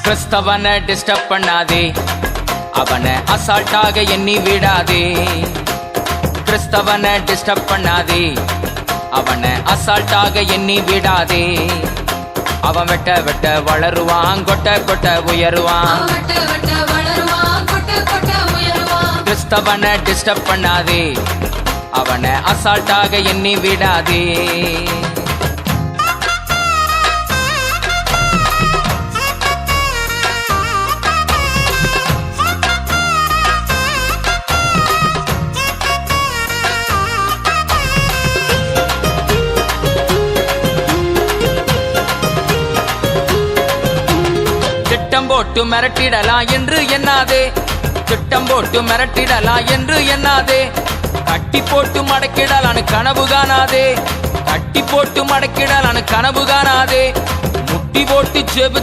கிறிஸ்தவனை disturb பண்ணாதே, அவனை அசால்ட்டாக எண்ணி விடாதே. கிறிஸ்தவனை டிஸ்டர்ப் பண்ணாதே, அவனை அசால்ட்டாக எண்ணி விடாதே. அவன் வெட்ட வெட்ட வளருவான், கொட்ட கொட்ட உயருவான். கிறிஸ்தவனை டிஸ்டர்ப் பண்ணாதே, அவனை அசால்ட்டாக எண்ணி விடாதே. திட்டம் போட்டு மிரட்டிடலாம் என்று எண்ணாதே, திட்டம் போட்டு மிரட்டிடலாம் என்று எண்ணாதே. கட்டி போட்டு மடக்கிடலான்னு கனவு காணாதே, கட்டி போட்டு மடக்கிடலான்னு கனவு காணாதே. முட்டி போட்டு செபு